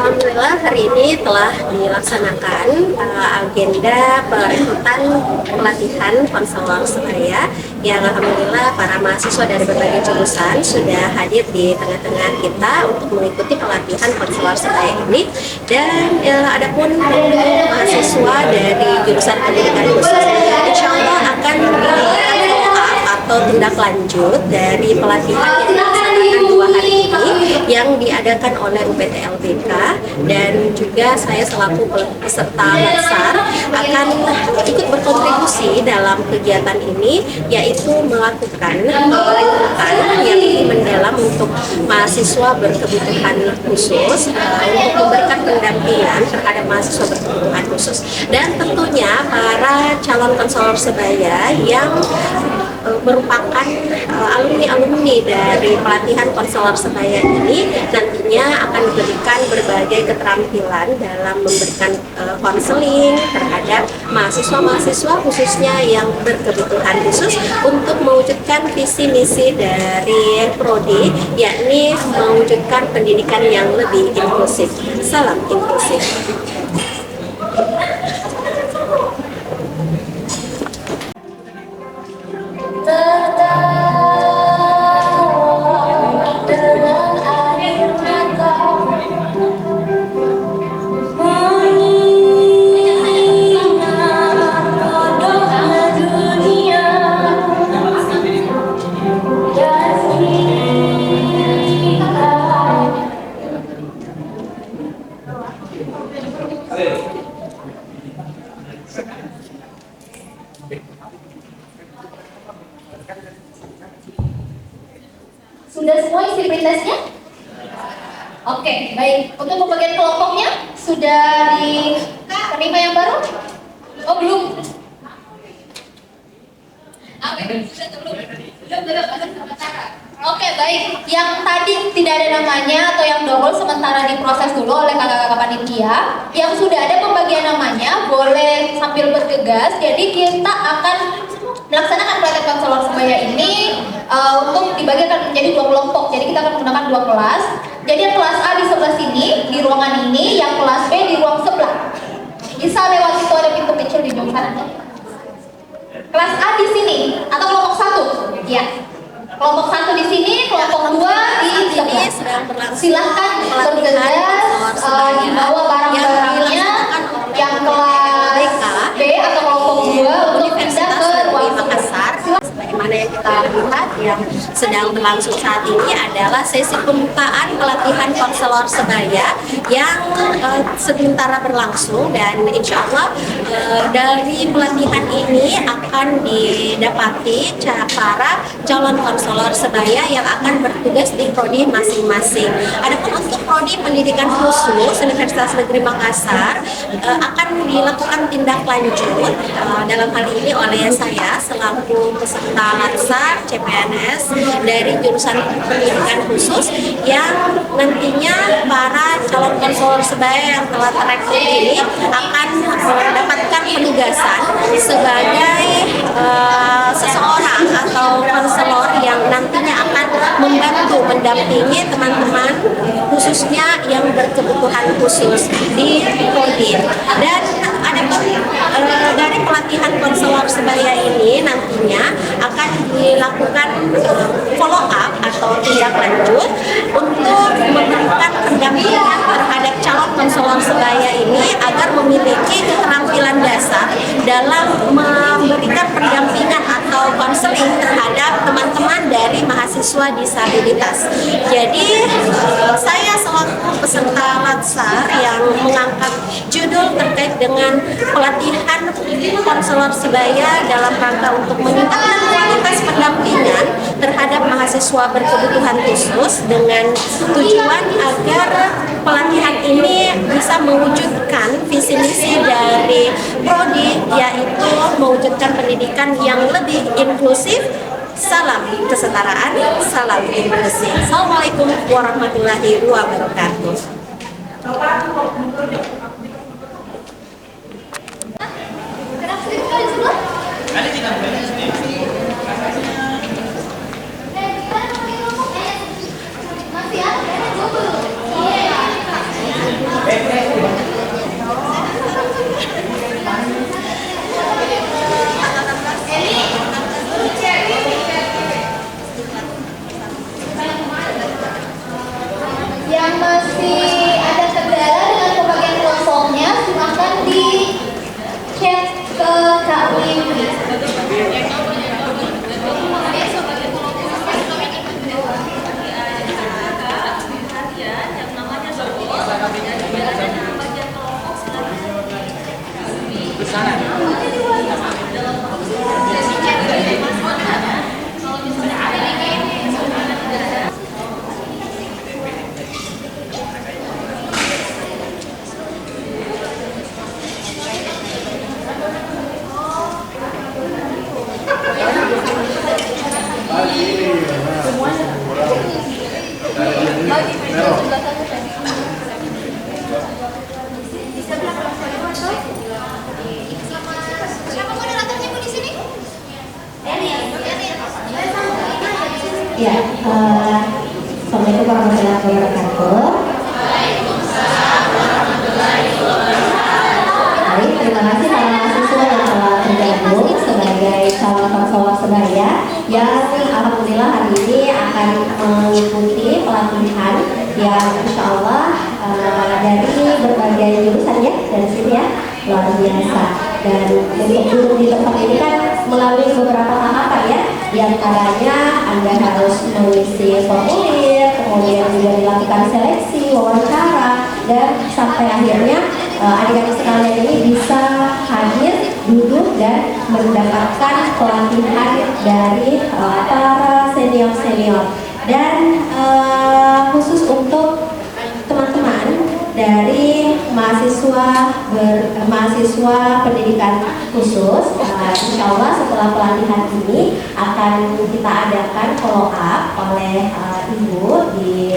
Alhamdulillah hari ini telah dilaksanakan agenda perekrutan pelatihan konselor sebaya yang alhamdulillah para mahasiswa dari berbagai jurusan sudah hadir di tengah-tengah kita untuk mengikuti pelatihan konselor sebaya ini. Dan adapun mahasiswa dari jurusan pendidikan khusus insya Allah akan dilakukan follow-up atau tindak lanjut dari pelatihan yang dilaksanakan 2 hari ini yang diadakan oleh UPT LBK, dan juga saya selaku peserta latsar akan ikut berkontribusi dalam kegiatan ini, yaitu melakukan perekrutan yang lebih mendalam untuk mahasiswa berkebutuhan khusus untuk memberikan pendampingan terhadap mahasiswa berkebutuhan khusus, dan tentunya para calon konselor sebaya yang merupakan alumni-alumni dari pelatihan konselor sebaya ini nantinya akan diberikan berbagai keterampilan dalam memberikan konseling terhadap mahasiswa-mahasiswa khususnya yang berkebutuhan khusus untuk mewujudkan visi misi dari prodi, yakni mewujudkan pendidikan yang lebih inklusif. Salam inklusif. Sudah semua isi pretestnya? Oke, baik. Untuk pembagian kelompoknya sudah diterima yang baru? Oh, belum. Oke, baik. Yang tadi tidak ada namanya atau yang double sementara diproses dulu oleh kakak-kakak panitia. Yang sudah ada pembagian namanya boleh sambil bergegas. Jadi kita akan melaksanakan pelatihan konselor sebaya ini untuk dibagikan menjadi 2 kelompok. Jadi kita akan menggunakan 2 kelas. Jadi yang kelas A di sebelah sini di ruangan ini, yang kelas B di ruang sebelah. Bisa lewat itu, ada pintu kecil di ujung sana. Kelas A di sini atau kelompok 1? Ya. Kelompok 1 di sini, kelompok 2 di sebelah. Silahkan bergegas membawa barang-barangnya yang kelas B atau kelompok 2 untuk pindah ke ruang Makassar. Sebagaimana yang kita lihat yang sedang berlangsung saat ini adalah sesi pembukaan pelatihan konselor sebaya yang sementara berlangsung, dan insya Allah dari pelatihan ini akan didapati para calon konselor sebaya yang akan bertugas di prodi masing-masing. Adapun untuk prodi pendidikan khusus Universitas Negeri Makassar akan dilakukan tindak lanjut dalam hal ini oleh saya selaku peserta latsar CPNS dari jurusan pendidikan khusus, yang nantinya para calon konselor sebaya yang telah terekrut ini akan mendapatkan penugasan sebagai seseorang atau konselor yang nantinya akan membantu mendampingi teman-teman khususnya yang berkebutuhan khusus di prodi. Dan dari pelatihan konselor sebaya ini nantinya akan dilakukan follow up atau tindak lanjut untuk memberikan pendampingan terhadap calon konselor sebaya ini agar memiliki keterampilan dasar dalam memberikan pendampingan atau konseling terhadap teman-teman dari mahasiswa disabilitas. Jadi saya selaku peserta latsar yang mengangkat judul terkait dengan pelatihan konselor sebaya dalam rangka untuk meningkatkan kualitas pendampingan terhadap mahasiswa berkebutuhan khusus dengan tujuan agar pelatihan ini bisa mewujudkan visi misi dari prodi, yaitu mewujudkan pendidikan yang lebih inklusif. Salam kesetaraan, salam inklusi. Assalamualaikum warahmatullahi wabarakatuh. Masih ada? Siapa moderatornya Bu di sini? Ya, Assalamualaikum warahmatullahi wabarakatuh. Baik, terima kasih para mahasiswa yang telah tergabung sebagai calon konselor sebaya yang alhamdulillah hari ini akan mengikuti pelatihan yang insya Allah dari berbagai jurusan ya dari sini ya, luar biasa. Dan untuk duduk di tempat ini kan melalui beberapa tahapan ya, diantaranya Anda harus mengisi formulir, kemudian juga dilakukan seleksi, wawancara, dan sampai akhirnya adik-adik sekalian ini bisa hadir, duduk, dan mendapatkan pelatihan dari para senior-senior. Dan khusus untuk teman-teman dari mahasiswa pendidikan khusus, insya Allah setelah pelatihan ini akan kita adakan follow up oleh ibu di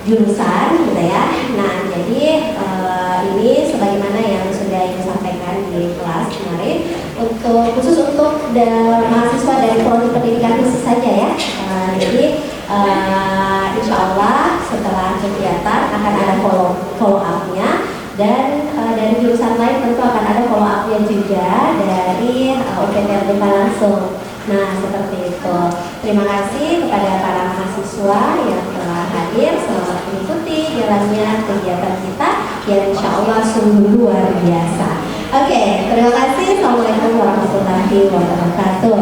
jurusan gitu ya. Nah jadi ini sebagaimana yang sudah ibu sampaikan di kelas kemarin, khusus untuk mahasiswa dari prodi pendidikan khusus saja ya. Jadi insya Allah setelah kegiatan akan ada follow up-nya, dan dari jurusan lain tentu akan ada follow up-nya juga dari UPTLBK langsung. Nah seperti itu. Terima kasih kepada para mahasiswa yang telah hadir. Selamat mengikuti jalannya kegiatan kita yang insya Allah sungguh luar biasa. Oke, terima kasih. Assalamualaikum warahmatullahi wabarakatuh.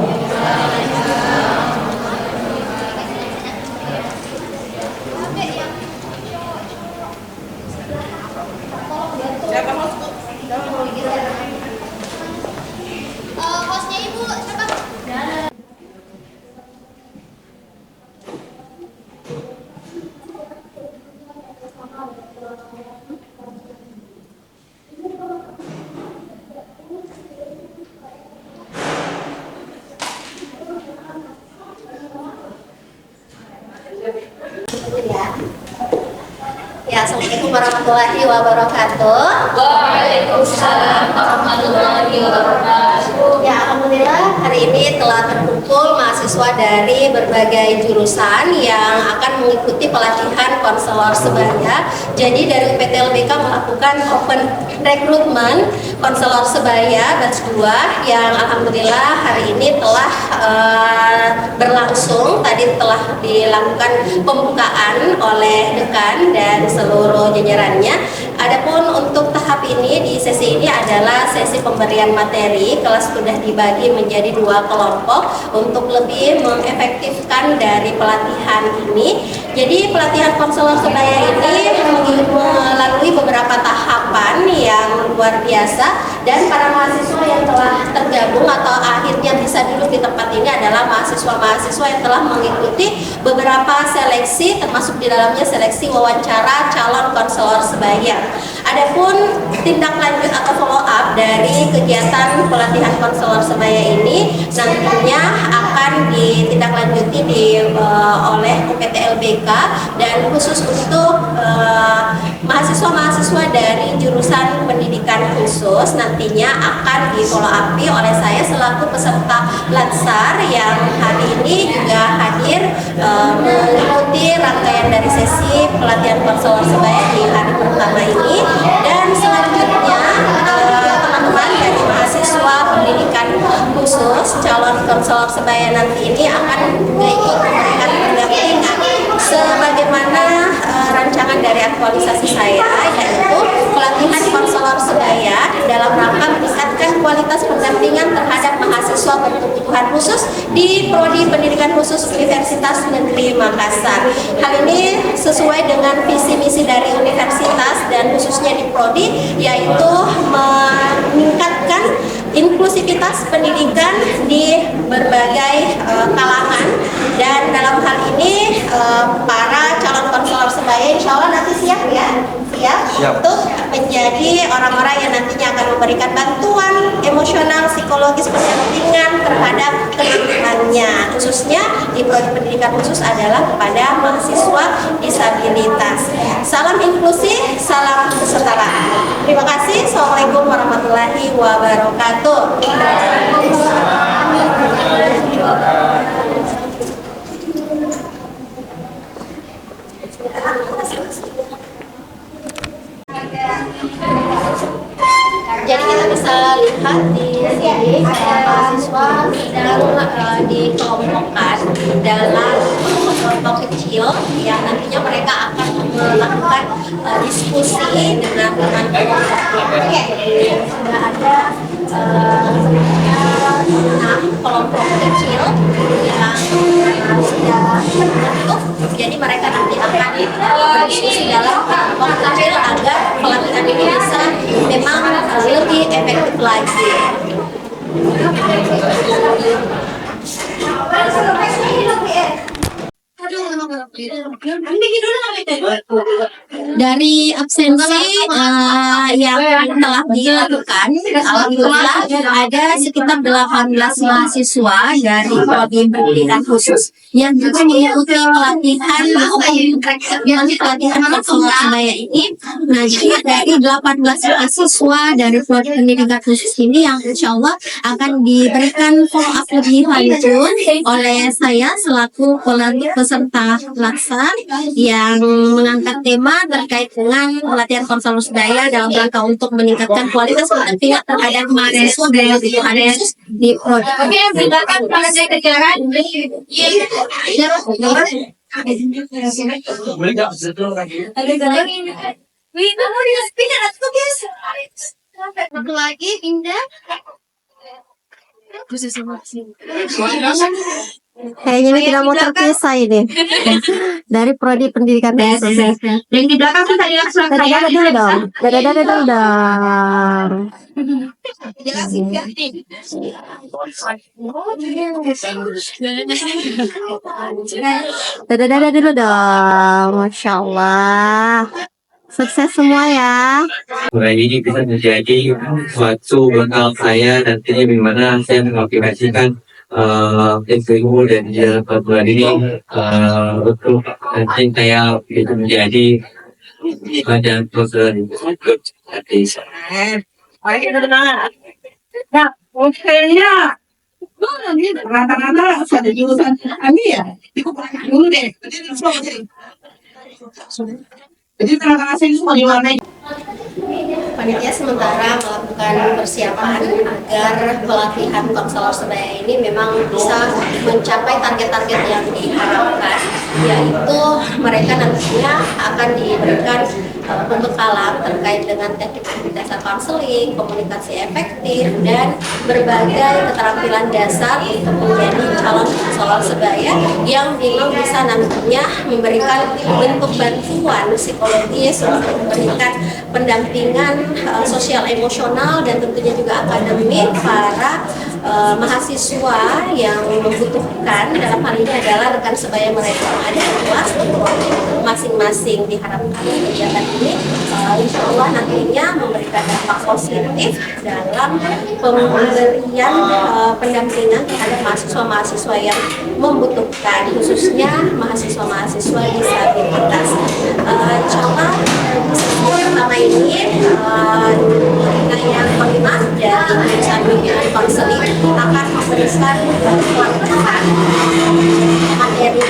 Hostnya Ibu siapa? Ya, Assalamualaikum warahmatullahi wabarakatuh. Waalaikumsalam warahmatullahi wabarakatuh. Ya, alhamdulillah hari ini telah terkumpul mahasiswa dari berbagai jurusan yang akan mengikuti pelatihan konselor sebaya. Jadi dari UPTLBK melakukan open recruitment konselor sebaya batch 2 yang alhamdulillah hari ini telah berlangsung. Tadi telah dilakukan pembukaan oleh dekan dan seluruh jajarannya. Adapun untuk tahap ini di sesi ini adalah sesi pemberian materi. Kelas sudah dibagi menjadi 2 kelompok untuk lebih mengefektifkan dari pelatihan ini. Jadi pelatihan konselor sebaya ini melalui beberapa tahapan yang luar biasa, dan para mahasiswa yang telah tergabung atau akhirnya bisa duduk di tempat ini adalah mahasiswa-mahasiswa yang telah mengikuti beberapa seleksi, termasuk di dalamnya seleksi wawancara calon konselor sebaya. Adapun tindak lanjut atau follow up dari kegiatan pelatihan konselor sebaya ini nantinya akan ditindaklanjuti oleh UPTLBK, dan khusus untuk mahasiswa-mahasiswa dari jurusan pendidikan khusus nantinya akan di follow up oleh saya selaku peserta latsar yang hari ini juga hadir mengikuti rangkaian dari sesi pelatihan konselor sebaya di hari pertama ini. Dan selanjutnya teman-teman dari mahasiswa pendidikan khusus calon konselor sebaya nanti ini akan ikut memberikan pendampingan sebagaimana rancangan dari aktualisasi saya, yaitu pelatihan konselor sebaya dalam rangka meningkatkan kualitas pendampingan terhadap mahasiswa berkebutuhan khusus di Prodi Pendidikan Khusus Universitas Negeri Makassar. Hal ini sesuai dengan visi misi dari universitas dan khususnya di Prodi, yaitu meningkatkan inklusivitas pendidikan di berbagai kalangan. Dan dalam hal ini para calon konselor sebaya insya Allah nanti siap ya, siap untuk menjadi orang-orang yang nantinya akan memberikan bantuan emosional, psikologis, pendampingan terhadap teman-temannya, khususnya di prodi pendidikan khusus adalah kepada mahasiswa disabilitas. Salam inklusi, salam kesetaraan. Terima kasih. Assalamualaikum warahmatullahi wabarakatuh. Jadi kita bisa lihat di sini mahasiswa sedang dikelompokkan dalam kelompok kecil yang nantinya mereka akan melakukan diskusi dengan teman-teman. Sudah ada kelompok kecil yang sudah terbentuk. Jadi mereka nanti akan berdiskusi dalam kelompok kecil agar pelatihan ini bisa memang lebih efektif lagi. Dari absensi yang telah dilakukan, alhamdulillah ada sekitar 18 mahasiswa dari prodi pendidikan khusus yang juga mengikuti pelatihan konselor sebaya ini. Nah, jadi dari 18 mahasiswa dari prodi pendidikan khusus ini yang insya Allah akan diberikan follow up lebih lanjut oleh saya selaku peserta laksana yang mengangkat tema terkait dengan pelatihan konselor sebaya dalam rangka untuk meningkatkan kualitas pendampingan terhadap mahasiswa dan di prodi. Oke, silakan Pak Sekretariat. Satu lagi, Indah. Kayaknya ini tidak mau terpisah ini dari prodi pendidikan khusus. Yang di belakang tuh tadi langsung Dada dulu dong. Dada dulu dong. jelasin ya. Dada dulu dong. Masya Allah. Sukses semua ya. Ini bisa menjadi suatu bekal saya nantinya bagaimana saya mengaplikasikan ilmu dan pengetahuan ini untuk nanti saya bisa menjadi badan konselor nanti. Nah, hotelnya rata-rata ada jurusan ya. Dulu deh. Jadi terima kasih semua di warna. Panitia sementara melakukan persiapan agar pelatihan konselor sebaya ini memang bisa mencapai target-target yang diharapkan, yaitu mereka nantinya akan diberikan pembekalan terkait dengan teknik dasar konseling, komunikasi efektif, dan berbagai keterampilan dasar untuk menjadi calon konselor sebaya yang memang bisa nantinya memberikan bentuk bantuan psikologis untuk memberikan pendampingan sosial emosional dan tentunya juga akademik para mahasiswa yang membutuhkan. Dalam hal ini adalah rekan sebaya mereka yang ada di kelas masing-masing. Diharapkan kegiatan ini insya Allah nantinya memberikan dampak positif dalam pemberian pendampingan terhadap mahasiswa-mahasiswa yang membutuhkan, khususnya mahasiswa-mahasiswa disabilitas. Insya Allah pertama ini yang kelima dari jurusan bimbingan konseling akan memberikan pelatihan materi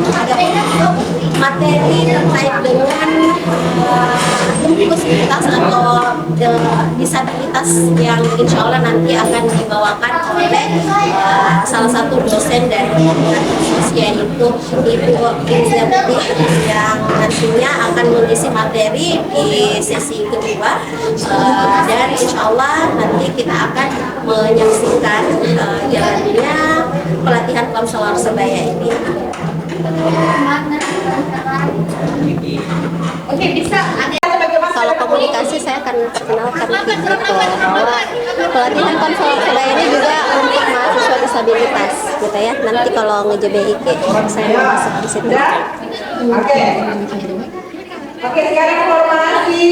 pertamanya materi terkait dengan inklusivitas atau disabilitas yang insya Allah nanti akan dibawakan oleh salah satu dosen dari pendidikan khusus, yaitu Ibu Izati, yang nantinya akan mengisi materi di sesi kedua, dan insya Allah nanti kita akan menyaksikan jalannya pelatihan konselor sebaya ini. Oke, bisa. Kalau komunikasi saya akan perkenalkan gitu bahwa pelatihan konselor sebaya ini juga untuk mahasiswa disabilitas gitu ya. Nanti kalau nge-JBIK saya mau masuk di situ. Oke, sekarang informasi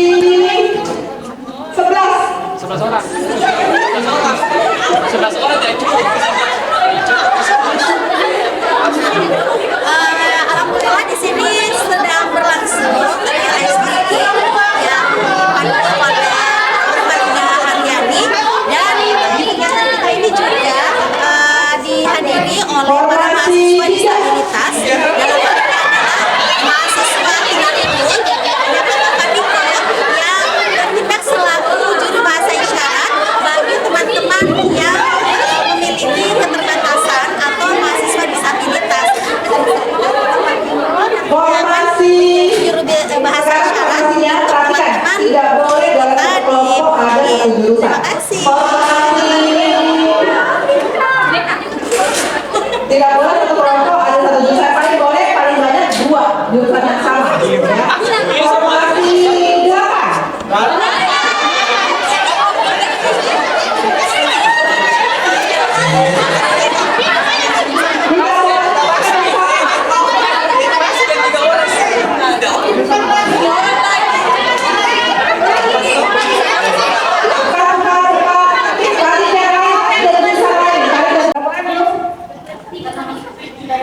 Formasi. Tidak boleh satu kelompok ada satu jurusan, paling boleh paling banyak 2 jurusan yang sama. Ya. Formasi 8.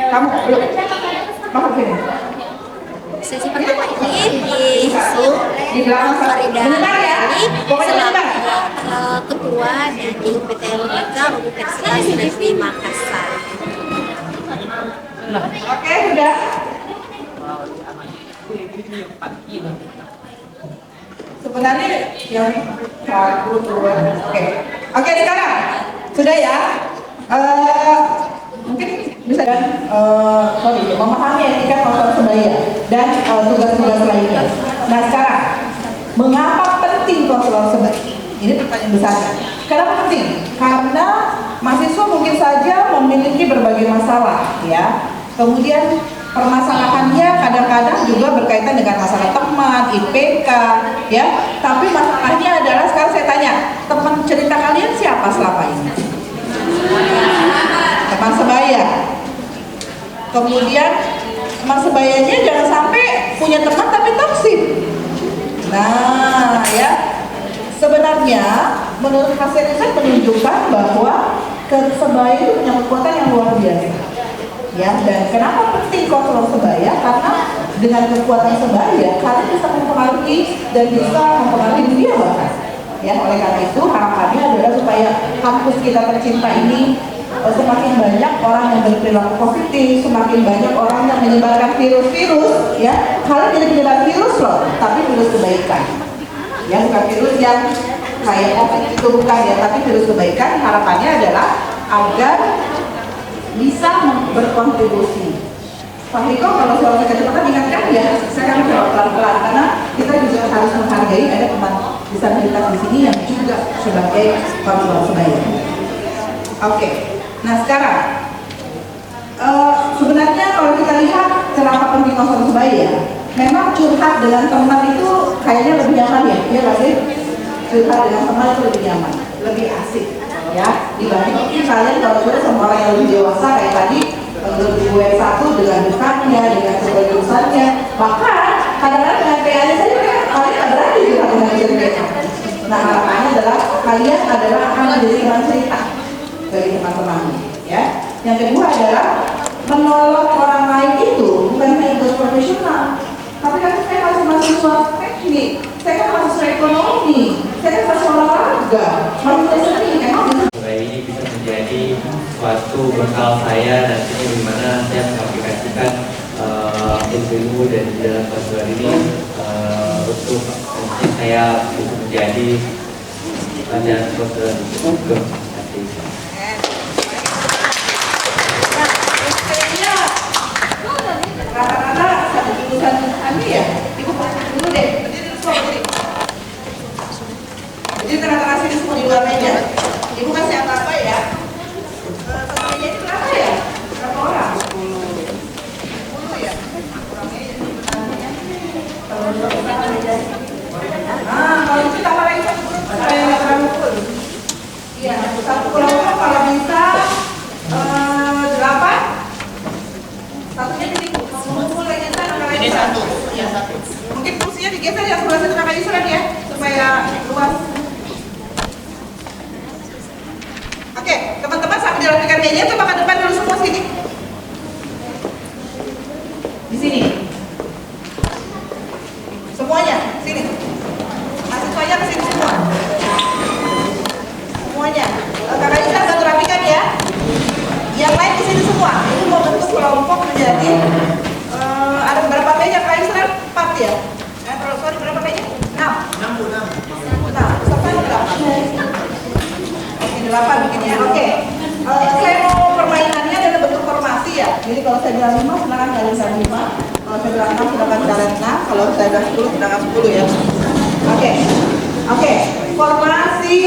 Kamu belum masuk sini. Sesi pertama ini diusung Di belakang Farida bentar ya. Pokoknya selaku bentar. ketua dari PTLBK Universitas Negeri Makassar. Oke, sudah. Sebenarnya yang satu, dua, oke sekarang sudah ya. Mungkin bisa dan memahami etika konser sebaya dan tugas-tugas lainnya. Nah sekarang, mengapa penting konselor sebaya? Ini pertanyaan besarnya. Kenapa penting? Karena mahasiswa mungkin saja memiliki berbagai masalah, ya. Kemudian permasalahannya kadang-kadang juga berkaitan dengan masalah teman, IPK, ya. Tapi masalahnya adalah sekarang saya tanya, teman cerita kalian siapa selama ini? Teman sebaya. Kemudian teman sebayanya jangan sampai punya teman tapi toksik. Nah, ya. Sebenarnya menurut hasil riset menunjukkan bahwa sebaya itu punya kekuatan yang luar biasa. Ya, dan kenapa penting konselor sebaya? Karena dengan kekuatan sebaya, kalian bisa mempengaruhi dan bisa mempengaruhi dunia bahkan. Ya, oleh karena itu harapannya adalah supaya kampus kita tercinta ini semakin banyak orang yang berperilaku positif, semakin banyak orang yang menyebarkan virus-virus, ya. Kalian jadi penyebar virus loh, tapi virus kebaikan. Ya, bukan virus yang kayak COVID itu bukan ya, tapi virus kebaikan. Harapannya adalah agar bisa berkontribusi. Pak Riko, kalau soal kecepatan ingatkan ya, saya akan jawab pelan-pelan karena kita juga harus menghargai ada teman disabilitas di sini yang juga sebagai konselor sebaya. Oke, nah sekarang sebenarnya kalau kita lihat kenapa penting konselor sebaya, memang curhat dengan teman itu kayaknya lebih nyaman ya, iya nggak sih? Curhat dengan teman itu lebih nyaman, lebih asik, ya. Dibanding mungkin kalian kalau curhat sama orang yang lebih dewasa kayak tadi, lebih satu dengan dukanya, dengan kebagusannya, bahkan kadang-kadang dengan PA-nya saja kalian nggak berani curhat dengan cerita. Nah harapannya adalah kalian adalah akan menjadi teman cerita bagi teman-teman, ya. Yang kedua adalah menolong orang lain itu bukan hanya tugas profesional. Tapi kan saya masih mahasiswa teknik, saya kan mahasiswa ekonomi, saya kan mahasiswa olahraga, mahasiswa seni, emang Supaya ini bisa menjadi suatu bekal saya nantinya di mana saya mengaplikasikan ilmu dan di dalam konselor ini untuk mungkin saya bisa menjadi pelajar konselor untuk nanti. Rata-rata satu jurusan Andi ya, ibu dulu deh, berdiri dulu semua berdiri. Jadi tengah-tengah sini semua di luar meja. Ibu kasih apa-apa ya. Satu meja itu berapa ya? Berapa orang? 10 ya? Kalau itu tambah lagi satu grup supaya nggak terlalu full. Iya, satu kelompok kalau bisa 8. Satunya di ini satu. Ya, satu. Mungkin kursinya digeser ya sebelah situ kakak Isran ya supaya luas. Oke, teman-teman sambil dirapikan meja coba ke depan dulu semua sini. Di sini. Semuanya sini. Mahasiswanya ke sini semua. Semuanya. Kakak Isran bantu rapikan ya. Yang lain di sini semua. Ini mau bentuk kelompok menjadi ada berapa meja Kak Isran? 4 ya? Sorry, berapa meja? 6. 6. Nah, sampai 8. Oke, 8 bikin ya. Oke. Saya mau permainannya adalah bentuk formasi ya. Jadi kalau saya bilang 5, silakan kalian 5. Kalau saya bilang 6, silakan kalian 6. Kalau saya bilang 10, silakan 10 ya. Oke. Oke. Formasi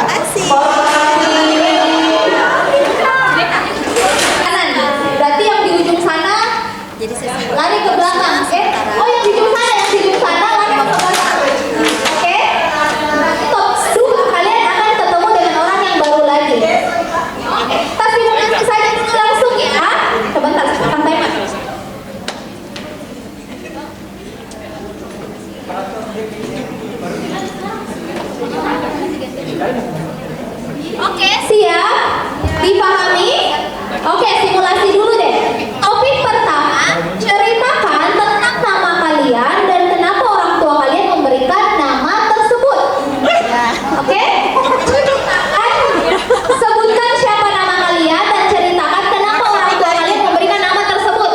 kasih. Kanan. Berarti yang di ujung sana Jadi sesi lari ke belakang. Oh yang di ujung sana, lari ke belakang. Oke. Top 2 kalian akan ketemu dengan orang yang baru lagi. Tapi nanti saja dulu langsung ya. Sebentar, akan timer. Oke, siap? Dipahami? Oke, simulasi dulu deh. Topik pertama, ceritakan tentang nama kalian dan kenapa orang tua kalian memberikan nama tersebut. Oke? Sebutkan siapa nama kalian dan ceritakan kenapa orang tua kalian memberikan nama tersebut.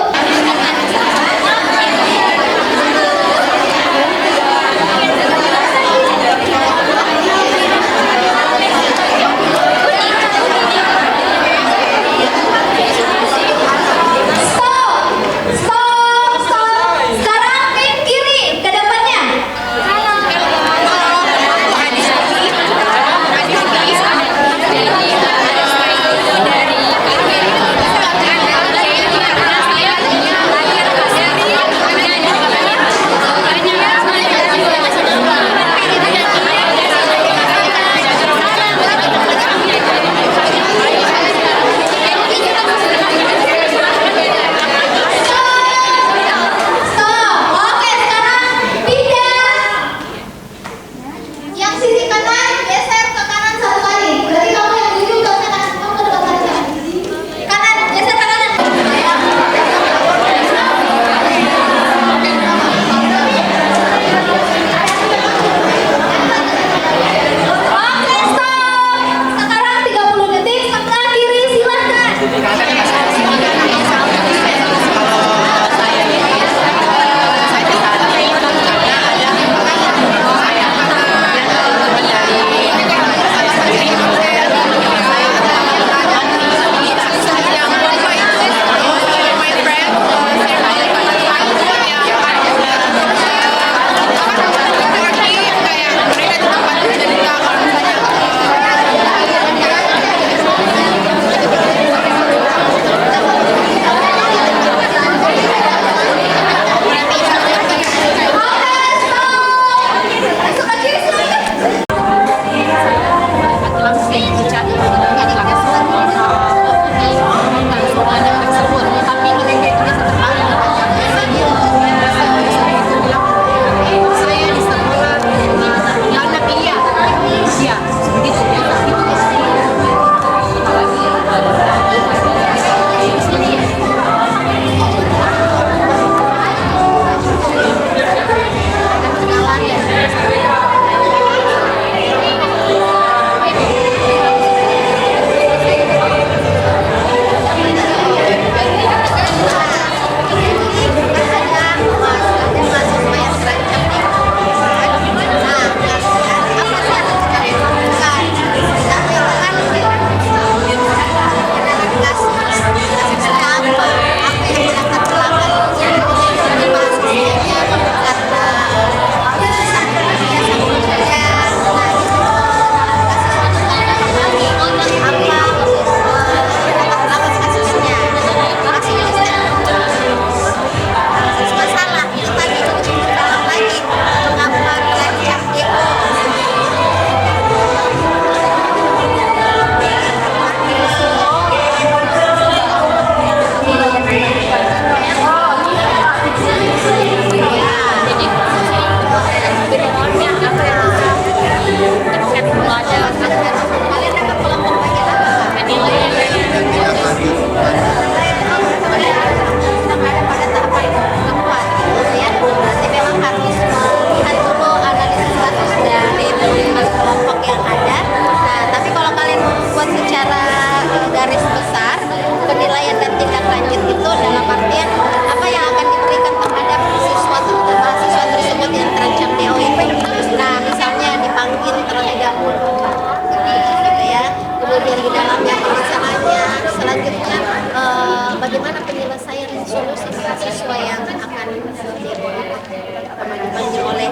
dipanggil oleh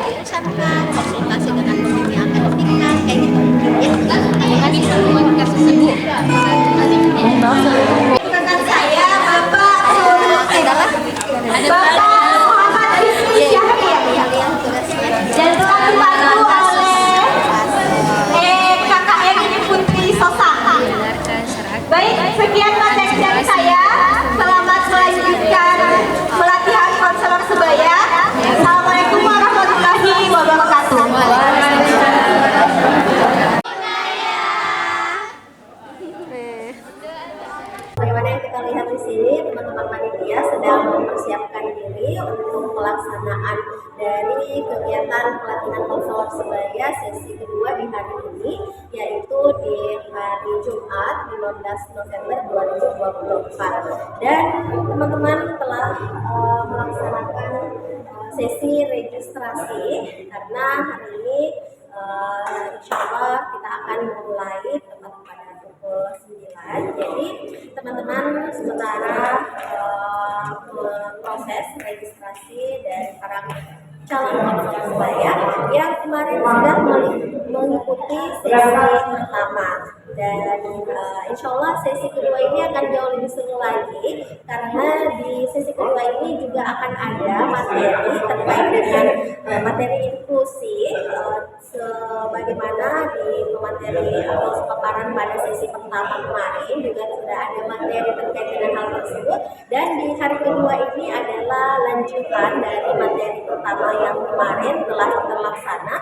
jurusan kan, konsultasi dengan pembimbing akademik kan, kayak gitu. Rekan saya Bapak Muhammad Rizky Syahrir dan telah dibantu oleh KKM ini Putri Sosaka. Baik, sekian materi dari saya. Selamat melanjutkan pelatihan konselor sebaya. Assalamualaikum warahmatullahi wabarakatuh. Bagaimana yang kita lihat di sini, teman-teman panitia sedang mempersiapkan diri untuk pelaksanaan dari kegiatan pelatihan konselor sebaya sesi kedua di hari ini, yaitu di hari Jumat 15 November 2024. Dan teman-teman telah melaksanakan sesi registrasi karena hari ini insya Allah kita akan memulai tepat pada pukul 9. Jadi teman-teman sementara proses registrasi dari para calon konselor sebaya yang kemarin sudah mengikuti sesi pertama, dan insya Allah sesi kedua ini akan jauh lebih seru lagi karena di sesi kedua ini juga akan ada materi terkait dengan materi inklusi sebagaimana di materi atau paparan pada sesi pertama kemarin juga sudah ada materi terkait dengan hal tersebut, dan di hari kedua ini adalah lanjutan dari materi pertama yang kemarin telah terlaksana.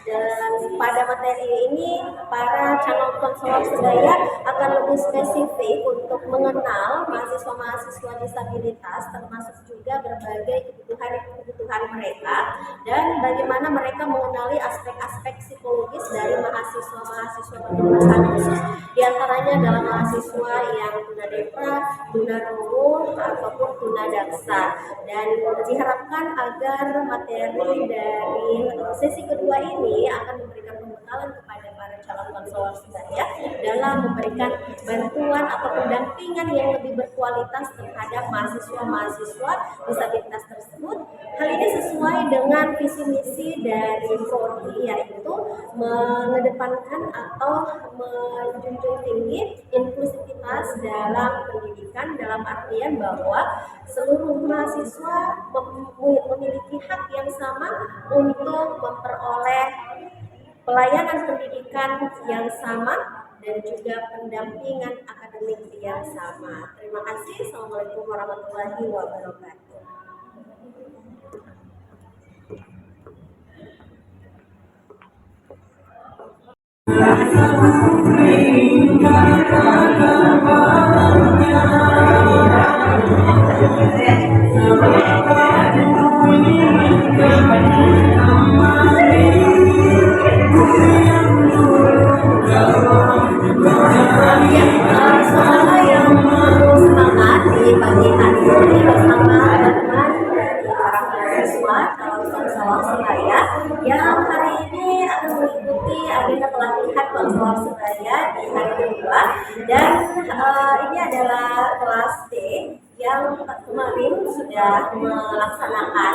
Dan pada materi ini para calon konselor sebaya akan lebih spesifik untuk mengenal mahasiswa-mahasiswa disabilitas, termasuk juga berbagai kebutuhan mereka dan bagaimana mereka mengenali aspek-aspek psikologis dari mahasiswa-mahasiswa berkebutuhan khusus, diantaranya adalah mahasiswa yang tunanetra, tunarungu ataupun tunadaksa. Dan diharapkan agar materi dari sesi kedua ini akan memberikan pembekalan kepada para calon konselor sebaya dalam memberikan bantuan atau pendampingan yang lebih berkualitas terhadap mahasiswa-mahasiswa disabilitas tersebut. Hal ini sesuai dengan visi misi dari Prodi, yaitu mengedepankan atau menjunjung tinggi inklusivitas dalam pendidikan, dalam artian bahwa seluruh mahasiswa memiliki hak yang sama untuk memperoleh pelayanan pendidikan yang sama dan juga pendampingan akademik yang sama. Terima kasih. Assalamualaikum warahmatullahi wabarakatuh. Semangat di pagi hari ini bersama teman-teman dari para mahasiswa calon konselor sebaya yang hari ini akan mengikuti agenda pelatihan konselor sebaya di hari kedua, dan ini adalah kelas D yang kemarin sudah melaksanakan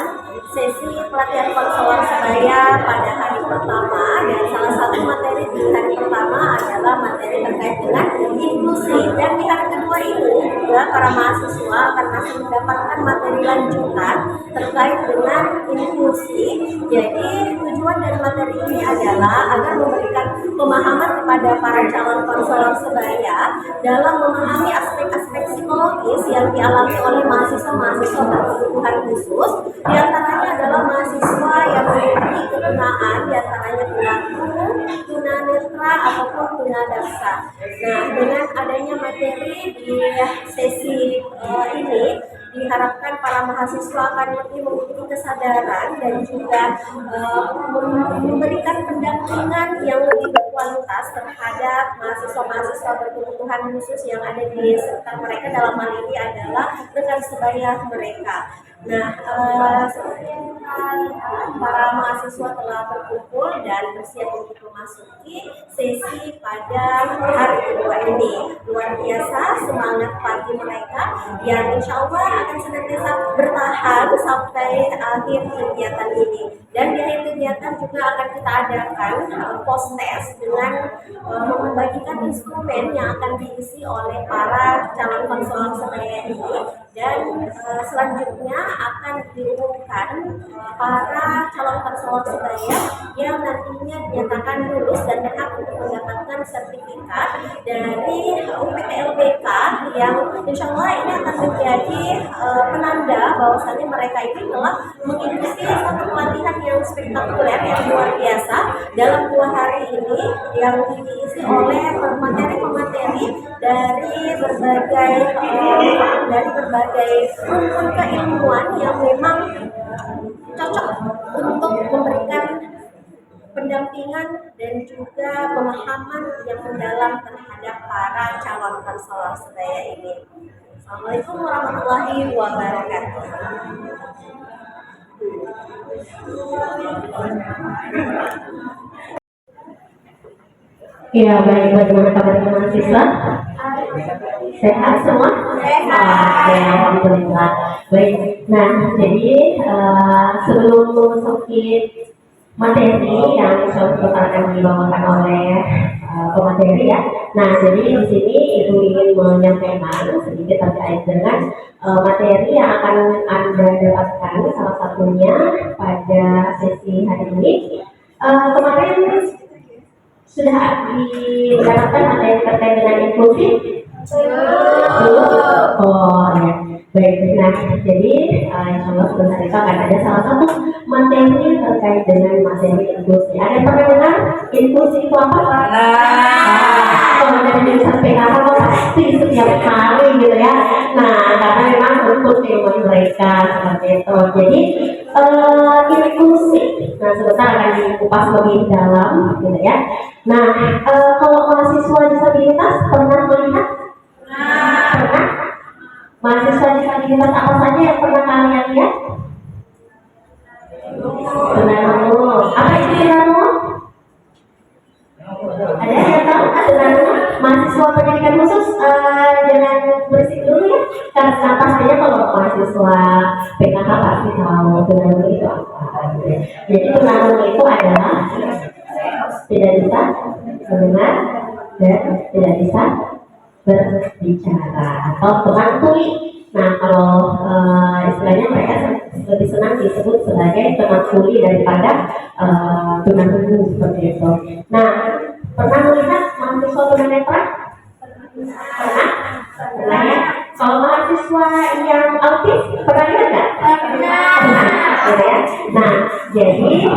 sesi pelatihan konselor sebaya pada hari pertama, dan salah satu materi di hari pertama adalah materi terkait dengan inklusi, dan di hari kedua ini juga para mahasiswa akan masih mendapatkan materi lanjutan terkait dengan inklusi. Jadi tujuan dari materi ini adalah agar memberikan pemahaman kepada para calon konselor sebaya dalam memahami aspek-aspek psikologis yang dialami oleh mahasiswa-mahasiswa berkebutuhan khusus, diantaranya adalah mahasiswa yang memiliki ketunaan, diantaranya tunarungu, tunanetra ataupun tunadaksa. Nah, dengan adanya materi di sesi ini diharapkan para mahasiswa akan lebih memiliki kesadaran dan juga memberikan pendampingan yang lebih berkualitas terhadap mahasiswa-mahasiswa berkebutuhan khusus yang ada di sekitar mereka, dalam hal ini adalah rekan sebaya mereka. Nah, seperti yang para mahasiswa telah berkumpul dan bersiap untuk memasuki sesi pada hari kedua ini. Luar biasa semangat pagi mereka yang insya Allah akan senantiasa bertahan sampai akhir kegiatan ini. Dan di akhir kegiatan juga akan kita adakan post test dengan membagikan instrumen yang akan diisi oleh para calon konselor sebaya ini. Dan selanjutnya akan diumumkan para calon konselor sebaya yang nantinya dinyatakan lulus dan berhak untuk mendapatkan sertifikat dari UPTLBK yang insya Allah ini akan menjadi penanda bahwasanya mereka ini telah mengikuti satu pelatihan yang spektakuler yang luar biasa dalam 2 hari ini yang diisi oleh materi-materi dari berbagai rumpun keilmuan yang memang cocok untuk memberikan pendampingan dan juga pemahaman yang mendalam terhadap para calon konselor sebaya ini. Assalamualaikum warahmatullahi wabarakatuh. Ya, baik, bagaimana kabar mahasiswa? Sehat semua? Sehat. Ya, alhamdulillah. Baik, nah jadi sebelum memasuki materi yang akan dibawakan oleh pemateri ya. Nah, jadi di sini Ibu ingin menyampaikan sedikit terkait dengan materi yang akan Anda dapatkan, salah satunya pada sesi hari ini. Kemarin sudah didapatkan ada yang terkait dengan inklusi? Oh ya, baik. Nah, jadi insya Allah sebentar itu akan ada salah satu materi terkait dengan materi inklusi. Ada yang pernah dengar inklusi itu apa? Kalau dari jurusan PKK kok pasti setiap kali gitu ya. Nah, karena memang untuk ilmu mereka seperti itu. Jadi inklusi. Nah, sebentar akan dikupas lebih dalam gitu ya. Nah, kalau mahasiswa disabilitas pernah melihat? Pernah? Mahasiswa disabilitas apa saja yang pernah kalian lihat? Tunarungu. Apa itu tunarungu? Ada yang tahu? Tunarungu? Mahasiswa pendidikan khusus jangan berisik dulu ya. Karena pastinya kalau mahasiswa PKK pasti tahu tunarungu itu apa. Jadi tunarungu itu adalah tidak bisa mendengar dan tidak bisa berbicara atau teman tuli. Nah, kalau istilahnya mereka lebih senang disebut sebagai teman tuli daripada tunarungu seperti itu. Nah, pernah melihat mahasiswa tunanetra? Pernah? Pernah ya? Kalau mahasiswa yang autis pernah lihat nggak? Pernah. Ya. Nah, jadi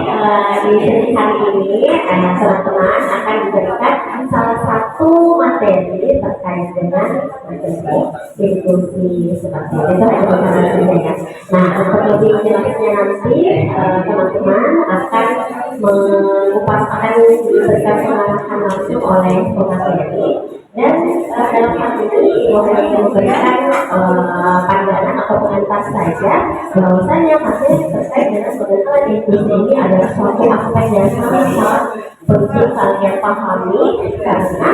di sesi hari ini teman-teman akan diberikan salah satu materi terkait dengan materi inklusi seperti itu. Hanya bersama saja ya. Nah, untuk lebih jelasnya nanti teman-teman akan akan diberikan pengarahan langsung oleh pemateri. Dan dalam hal ini boleh memberikan pandangan atau pengantar saja bahwasanya materi terkait dengan pengenalan inklusi ini adalah suatu aspek yang sangat penting kalian pahami karena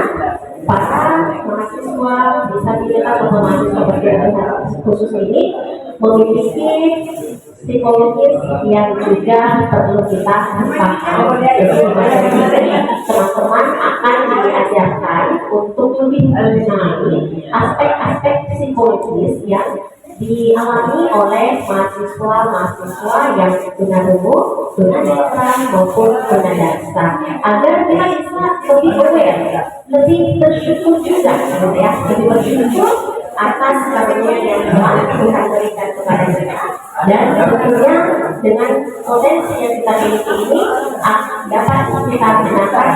para mahasiswa disabilitas atau mahasiswa berkebutuhan khusus ini memiliki psikologis yang juga perlu kita paham. Jadi teman-teman akan diajarkan untuk lebih mengenali aspek-aspek psikologis yang dialami oleh mahasiswa yang tunarungu, tunanetra maupun tunadaksa, agar kita bisa lebih aware, lebih bersyukur juga, ya, lebih bersyukur atas karunia yang Tuhan berikan kepada kita. Dan tentunya dengan potensi yang kita miliki ini dapat kita gunakan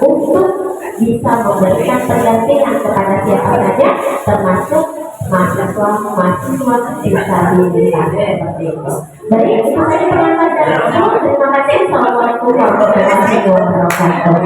untuk bisa memberikan pendampingan kepada siapa saja, termasuk mahasiswa disabilitas seperti itu. Baik, itu saja penyampaian dari saya. Terima kasih. Assalamualaikum warahmatullahi wabarakatuh.